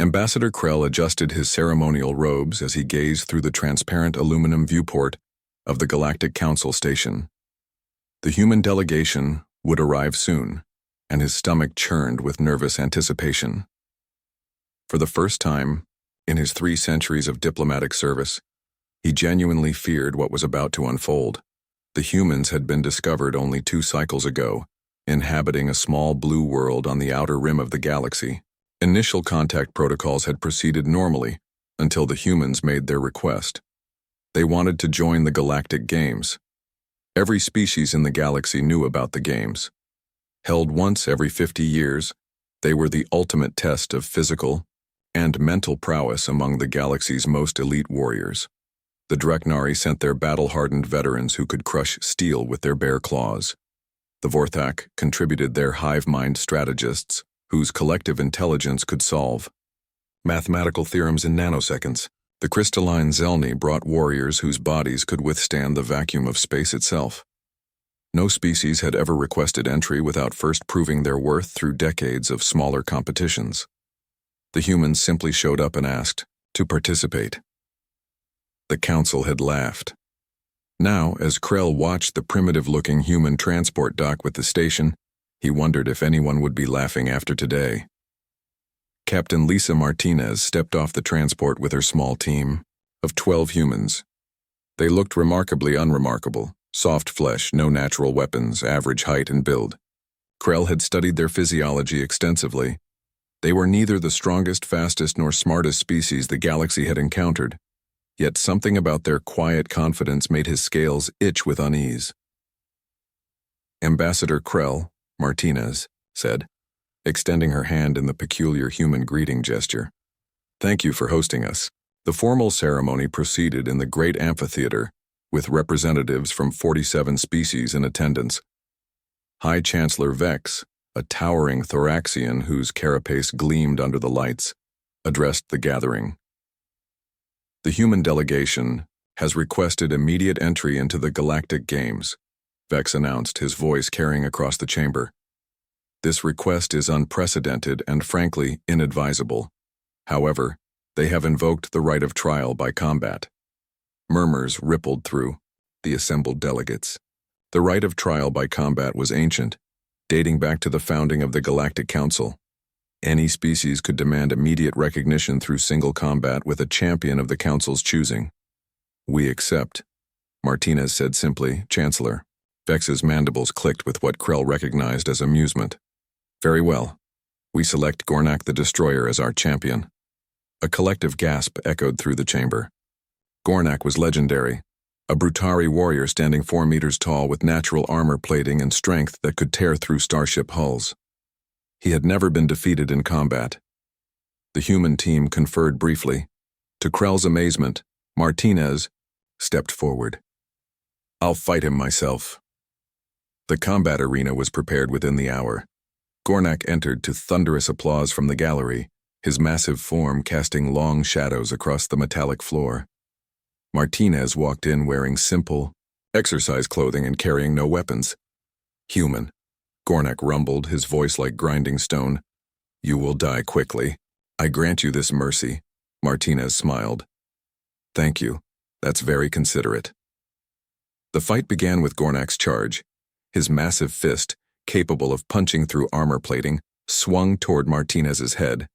Ambassador Krell adjusted his ceremonial robes as he gazed through the transparent aluminum viewport of the Galactic Council station. The human delegation would arrive soon, and his stomach churned with nervous anticipation. For the first time in his 3 centuries of diplomatic service, he genuinely feared what was about to unfold. The humans had been discovered only 2 cycles ago, inhabiting a small blue world on the outer rim of the galaxy. Initial contact protocols had proceeded normally until the humans made their request. They wanted to join the Galactic Games. Every species in the galaxy knew about the Games. Held once every 50 years, they were the ultimate test of physical and mental prowess among the galaxy's most elite warriors. The Dreknari sent their battle-hardened veterans who could crush steel with their bare claws. The Vorthak contributed their hive-mind strategists, whose collective intelligence could solve mathematical theorems in nanoseconds. The crystalline Zelny brought warriors whose bodies could withstand the vacuum of space itself. No species had ever requested entry without first proving their worth through decades of smaller competitions. The humans simply showed up and asked to participate. The council had laughed. Now, as Krell watched the primitive-looking human transport dock with the station, he wondered if anyone would be laughing after today. Captain Lisa Martinez stepped off the transport with her small team of 12 humans. They looked remarkably unremarkable, soft flesh, no natural weapons, average height and build. Krell had studied their physiology extensively. They were neither the strongest, fastest, nor smartest species the galaxy had encountered, yet something about their quiet confidence made his scales itch with unease. Ambassador Krell, Martinez said, extending her hand in the peculiar human greeting gesture. "Thank you for hosting us." The formal ceremony proceeded in the great amphitheater, with representatives from 47 species in attendance. High Chancellor Vex, a towering Thoraxian whose carapace gleamed under the lights, addressed the gathering. "The human delegation has requested immediate entry into the Galactic Games," Vex announced, his voice carrying across the chamber. "This request is unprecedented and frankly inadvisable. However, they have invoked the right of trial by combat." Murmurs rippled through the assembled delegates. The right of trial by combat was ancient, dating back to the founding of the Galactic Council. Any species could demand immediate recognition through single combat with a champion of the Council's choosing. "We accept," Martinez said simply, "Chancellor." Vex's mandibles clicked with what Krell recognized as amusement. "Very well. We select Gornak the Destroyer as our champion." A collective gasp echoed through the chamber. Gornak was legendary, a Brutari warrior standing 4 meters tall with natural armor plating and strength that could tear through starship hulls. He had never been defeated in combat. The human team conferred briefly. To Krell's amazement, Martinez stepped forward. "I'll fight him myself." The combat arena was prepared within the hour. Gornak entered to thunderous applause from the gallery, his massive form casting long shadows across the metallic floor. Martinez walked in wearing simple, exercise clothing and carrying no weapons. "Human," Gornak rumbled, his voice like grinding stone. "You will die quickly. I grant you this mercy," Martinez smiled. "Thank you. That's very considerate." The fight began with Gornak's charge. His massive fist, capable of punching through armor plating, swung toward Martinez's head.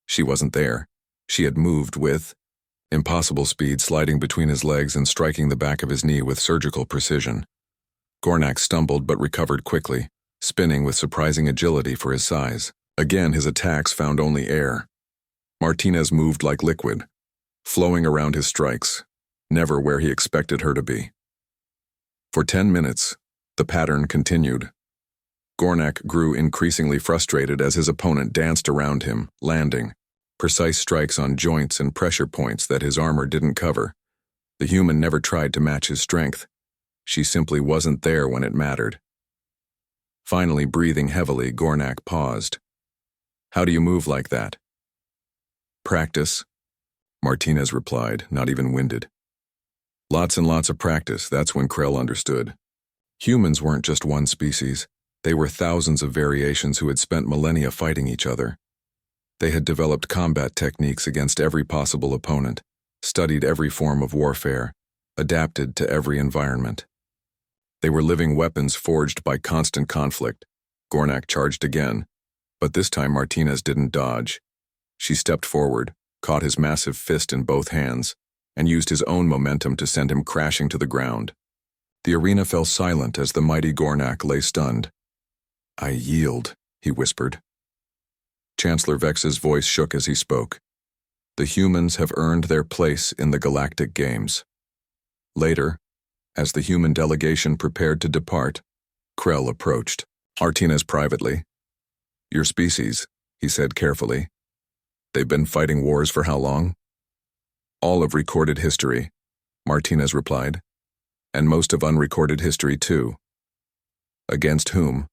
She wasn't there. She had moved with impossible speed, sliding between his legs and striking the back of his knee with surgical precision. Gornak stumbled but recovered quickly, spinning with surprising agility for his size. Again, his attacks found only air. Martinez moved like liquid, flowing around his strikes, never where he expected her to be. For 10 minutes, the pattern continued. Gornak grew increasingly frustrated as his opponent danced around him, landing precise strikes on joints and pressure points that his armor didn't cover. The human never tried to match his strength. She simply wasn't there when it mattered. Finally, breathing heavily, Gornak paused. "How do you move like that?" "Practice," Martinez replied, not even winded. Lots and lots of practice, that's when Krell understood. Humans weren't just one species. They were thousands of variations who had spent millennia fighting each other. They had developed combat techniques against every possible opponent, studied every form of warfare, adapted to every environment. They were living weapons forged by constant conflict. Gornak charged again, but this time Martinez didn't dodge. She stepped forward, caught his massive fist in both hands, and used his own momentum to send him crashing to the ground. The arena fell silent as the mighty Gornak lay stunned. "I yield," he whispered. Chancellor Vex's voice shook as he spoke. "The humans have earned their place in the Galactic Games." Later, as the human delegation prepared to depart, Krell approached Martinez privately. "Your species," he said carefully. "They've been fighting wars for how long?" "All of recorded history," Martinez replied. "And most of unrecorded history, too." "Against whom?"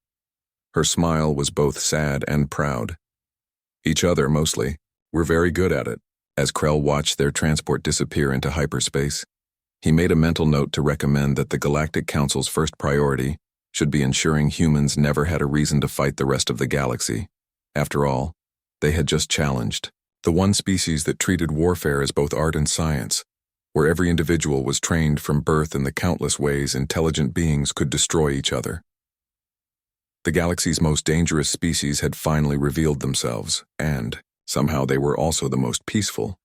Her smile was both sad and proud. "Each other, mostly. We're very good at it." As Krell watched their transport disappear into hyperspace, he made a mental note to recommend that the Galactic Council's first priority should be ensuring humans never had a reason to fight the rest of the galaxy. After all, they had just challenged the one species that treated warfare as both art and science, where every individual was trained from birth in the countless ways intelligent beings could destroy each other. The galaxy's most dangerous species had finally revealed themselves, and somehow they were also the most peaceful.